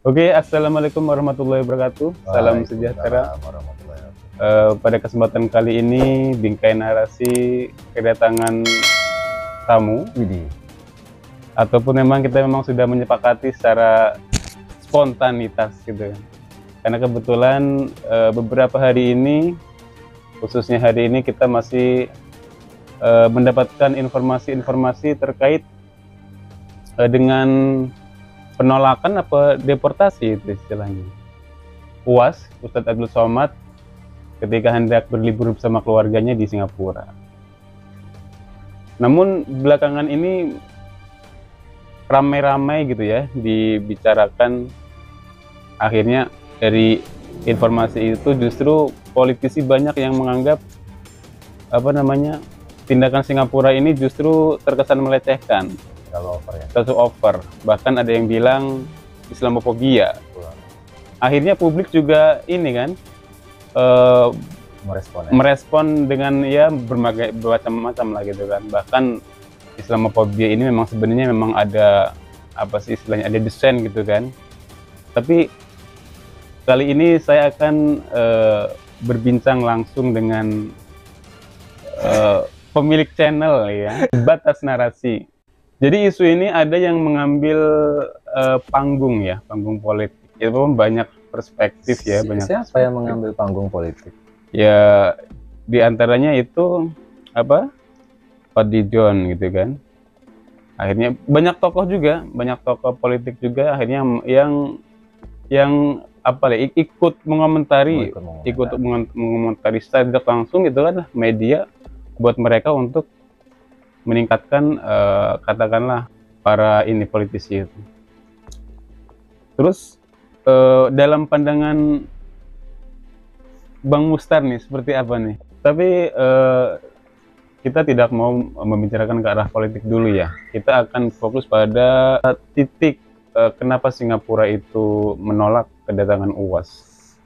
Oke, assalamualaikum warahmatullahi wabarakatuh. Salam sejahtera. Waalaikumsalam warahmatullahi wabarakatuh. Pada kesempatan kali ini, Bingkai Narasi kedatangan tamu, Widih. ataupun kita memang sudah menyepakati secara spontanitas gitu. Karena kebetulan beberapa hari ini, khususnya hari ini kita masih mendapatkan informasi-informasi terkait dengan penolakan apa deportasi itu istilahnya. UAS, Ustadz Abdul Somad, ketika hendak berlibur bersama keluarganya di Singapura. Namun belakangan ini ramai-ramai gitu ya dibicarakan, akhirnya dari informasi itu justru politisi banyak yang menganggap tindakan Singapura ini justru terkesan melecehkan. Kalau over ya. Terlalu over, bahkan ada yang bilang Islamofobia. Akhirnya publik juga ini kan merespon dengan ya berbagai macam lah gitu kan. Bahkan Islamofobia ini memang sebenarnya memang ada istilahnya, ada desain gitu kan. Tapi kali ini saya akan berbincang langsung dengan pemilik channel ya, Batas Narasi. Jadi isu ini ada yang mengambil panggung politik. Itu pun banyak perspektif ya. Siapa yang mengambil panggung politik? Ya, diantaranya itu Fadly John gitu kan. Akhirnya banyak tokoh politik juga akhirnya yang ikut mengomentari secara tidak langsung gitu kan, media buat mereka untuk meningkatkan katakanlah para politisi itu. Terus dalam pandangan Bang Mustar nih seperti apa nih? Tapi kita tidak mau membicarakan ke arah politik dulu ya. Kita akan fokus pada titik kenapa Singapura itu menolak kedatangan UAS.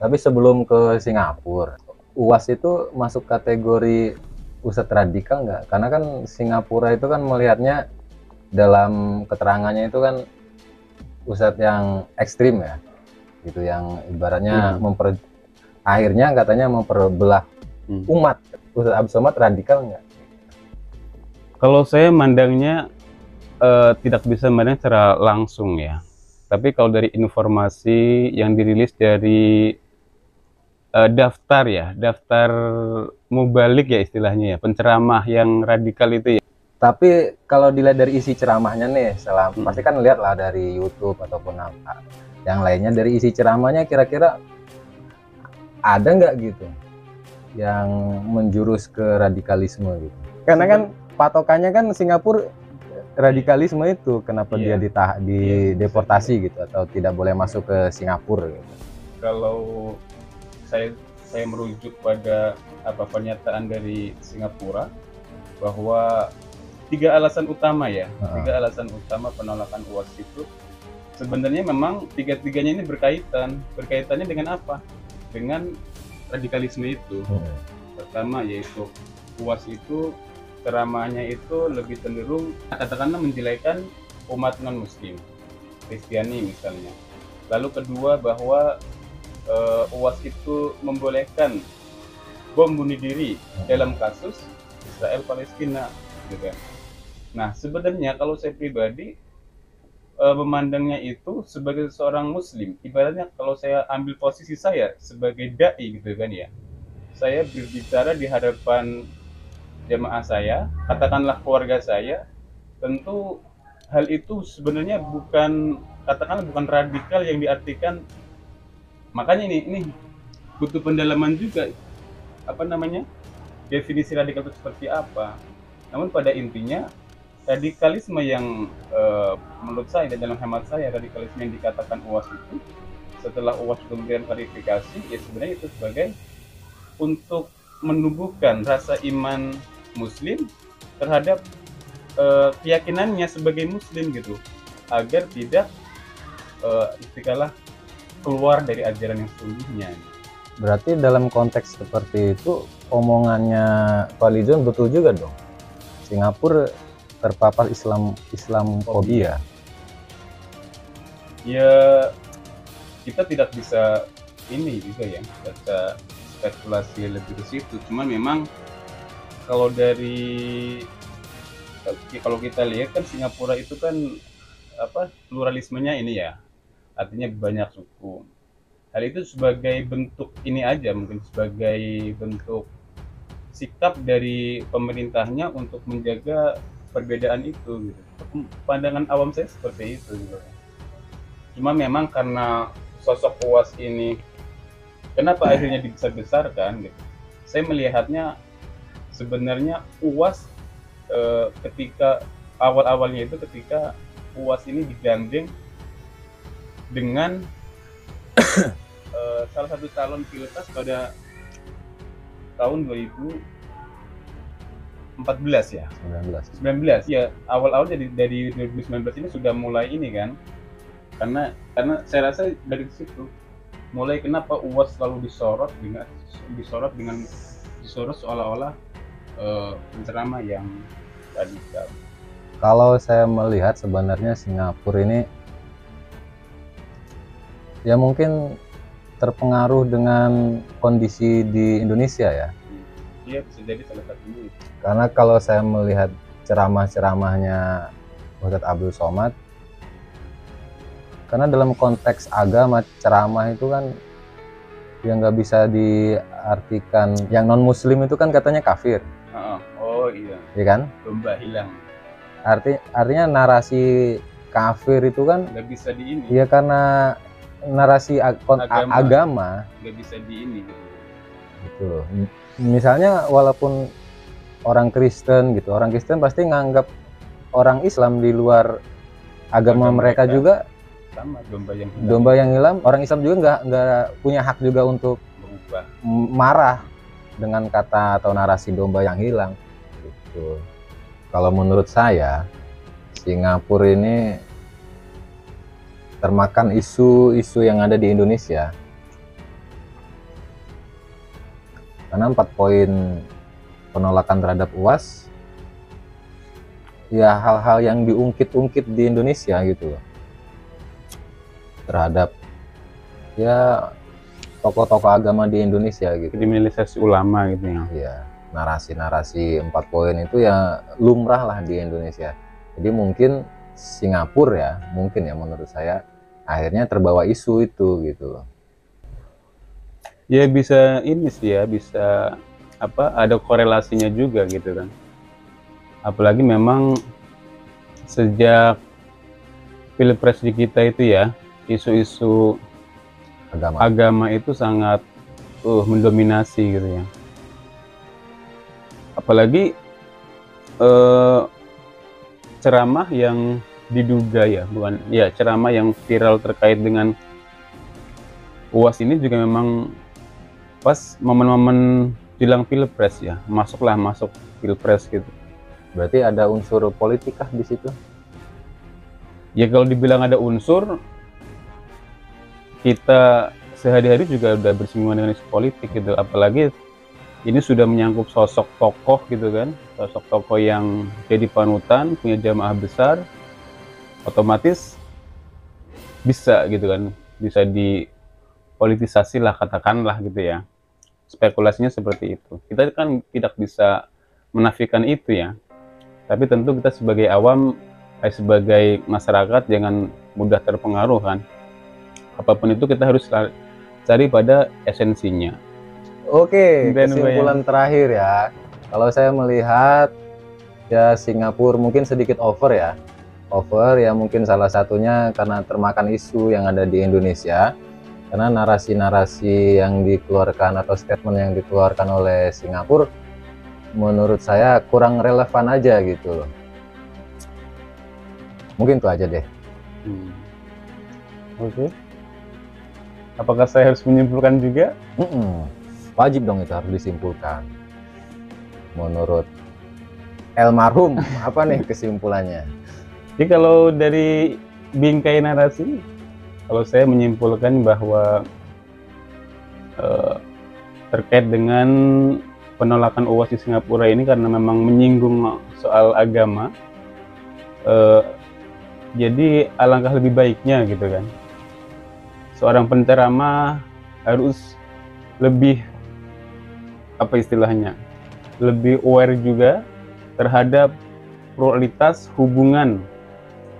Tapi sebelum ke Singapura, UAS itu masuk kategori Ustadz radikal nggak? Karena kan Singapura itu kan melihatnya dalam keterangannya itu kan Ustadz yang ekstrim ya, gitu, yang ibaratnya akhirnya katanya memperbelah umat. Ustadz Abdul Somad radikal nggak? Kalau saya mandangnya tidak bisa mandang secara langsung ya. Tapi kalau dari informasi yang dirilis dari daftar mubalik ya istilahnya ya, penceramah yang radikal itu ya. Tapi kalau dilihat dari isi ceramahnya nih, pasti kan lihat lah dari YouTube ataupun apa yang lainnya, dari isi ceramahnya kira-kira ada nggak gitu yang menjurus ke radikalisme gitu? Karena kan patokannya kan Singapura radikalisme itu, kenapa dia dideportasi gitu atau tidak boleh masuk ke Singapura gitu? Kalau saya merujuk pada pernyataan dari Singapura bahwa tiga alasan utama penolakan UAS itu sebenarnya memang tiga-tiganya ini berkaitannya dengan apa? Dengan radikalisme itu. Pertama yaitu UAS itu ceramahnya itu lebih cenderung katakanlah menjelekan umat non muslim, Kristiani misalnya. Lalu kedua bahwa UAS itu membolehkan bom bunuh diri dalam kasus Israel Palestina gitu. Nah, sebenarnya kalau saya pribadi memandangnya itu sebagai seorang muslim, ibaratnya kalau saya ambil posisi saya sebagai dai gitu kan ya. Saya berbicara di hadapan jemaah saya, katakanlah keluarga saya, tentu hal itu sebenarnya bukan radikal yang diartikan. Makanya ini butuh pendalaman juga definisi radikal itu seperti apa. Namun pada intinya radikalisme yang menurut saya dan dalam hemat saya, radikalisme yang dikatakan UAS itu setelah UAS kemudian klarifikasi ya sebenarnya itu sebagai untuk menumbuhkan rasa iman muslim terhadap keyakinannya sebagai muslim gitu, agar tidak istiqalah keluar dari ajaran yang sesungguhnya. Berarti dalam konteks seperti itu omongannya Fadly John betul juga dong, Singapura terpapar Islamofobia. Ya kita tidak bisa ini juga ya, baca spekulasi lebih ke situ. Cuman memang kalau kalau kita lihat kan Singapura itu kan pluralismenya ini ya, artinya banyak suku. Hal itu sebagai bentuk ini aja, mungkin sebagai bentuk sikap dari pemerintahnya untuk menjaga perbedaan itu gitu. Pandangan awam saya seperti itu gitu. Cuma memang karena sosok UAS ini kenapa akhirnya dibesar-besarkan gitu. Saya melihatnya sebenarnya UAS ketika awal-awalnya itu ketika UAS ini digandeng dengan salah satu calon pilpres pada tahun 2014 ya. 19 ya, awal-awal dari 2019 ini sudah mulai ini kan. Karena saya rasa dari situ mulai kenapa UAS selalu disorot seolah-olah penceramah yang radikal. Kalau saya melihat sebenarnya Singapura ini ya mungkin terpengaruh dengan kondisi di Indonesia ya. Iya, bisa jadi salah satunya. Karena kalau saya melihat ceramah-ceramahnya Ustadz Abdul Somad, karena dalam konteks agama ceramah itu kan yang nggak bisa diartikan, yang non muslim itu kan katanya kafir. Oh iya. Iya kan? Domba hilang. Artinya narasi kafir itu kan nggak bisa di ini. Iya, karena narasi agama nggak bisa di ini gitu. Misalnya walaupun orang Kristen gitu, orang Kristen pasti nganggap orang Islam di luar agama mereka juga sama domba yang hilang. Orang Islam juga nggak punya hak juga untuk berubah, marah dengan kata atau narasi domba yang hilang gitu. Kalau menurut saya Singapura ini termakan isu-isu yang ada di Indonesia. Karena 4 poin penolakan terhadap UAS ya hal-hal yang diungkit-ungkit di Indonesia gitu loh. Terhadap ya tokoh-tokoh agama di Indonesia gitu. Kriminalisasi ulama gitu ya. Iya, narasi-narasi 4 poin itu ya lumrah lah di Indonesia. Jadi mungkin Singapura ya, mungkin ya menurut saya akhirnya terbawa isu itu gitu loh. Ya bisa ini sih ya, bisa ada korelasinya juga gitu kan. Apalagi memang sejak pilpres di kita itu ya, isu-isu agama itu sangat mendominasi gitu ya. Apalagi ceramah yang diduga ya, bukan ya, ceramah yang viral terkait dengan UAS ini juga memang pas momen-momen jelang pilpres ya, masuk pilpres gitu. Berarti ada unsur politikah di situ? Ya kalau dibilang ada unsur, kita sehari-hari juga udah bersinggungan dengan isu politik gitu, apalagi ini sudah menyangkut sosok tokoh gitu kan, sosok tokoh yang jadi panutan, punya jamaah besar, otomatis bisa gitu kan, bisa dipolitisasi lah katakanlah gitu ya. Spekulasinya seperti itu. Kita kan tidak bisa menafikan itu ya, tapi tentu kita sebagai awam, sebagai masyarakat jangan mudah terpengaruh kan. Apapun itu kita harus cari pada esensinya. Oke, kesimpulan terakhir ya. Kalau saya melihat ya Singapura mungkin sedikit over ya. Over ya, mungkin salah satunya karena termakan isu yang ada di Indonesia. Karena narasi-narasi yang dikeluarkan atau statement yang dikeluarkan oleh Singapura menurut saya kurang relevan aja gitu loh. Mungkin itu aja deh. Oke. Apakah saya harus menyimpulkan juga? Wajib dong, itu harus disimpulkan. Menurut almarhum apa nih kesimpulannya? Jadi kalau dari bingkai narasi, kalau saya menyimpulkan bahwa terkait dengan penolakan UAS di Singapura ini karena memang menyinggung soal agama, jadi alangkah lebih baiknya gitu kan, seorang penceramah harus lebih, apa istilahnya, lebih aware juga terhadap pluralitas hubungan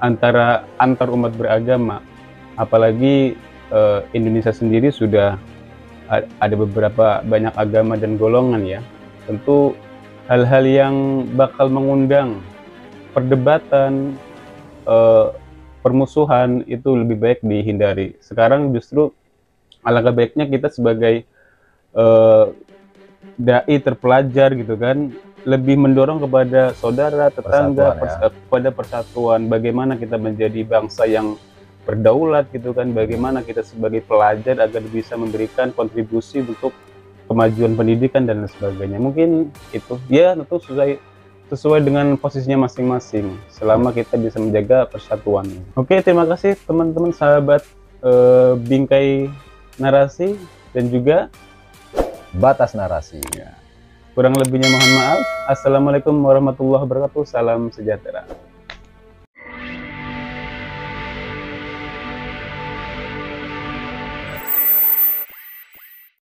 antar umat beragama. Apalagi Indonesia sendiri sudah ada beberapa banyak agama dan golongan ya. Tentu hal-hal yang bakal mengundang perdebatan, permusuhan itu lebih baik dihindari. Sekarang justru alangkah baiknya kita sebagai dai terpelajar gitu kan, lebih mendorong kepada saudara, tetangga, kepada persatuan. Bagaimana kita menjadi bangsa yang berdaulat gitu kan, bagaimana kita sebagai pelajar agar bisa memberikan kontribusi untuk kemajuan pendidikan dan lain sebagainya. Mungkin itu ya, tentu sesuai dengan posisinya masing-masing, selama kita bisa menjaga persatuan. Oke, terima kasih teman-teman sahabat Bingkai Narasi dan juga Batas Narasi. Ya. Kurang lebihnya mohon maaf. Assalamualaikum warahmatullahi wabarakatuh. Salam sejahtera.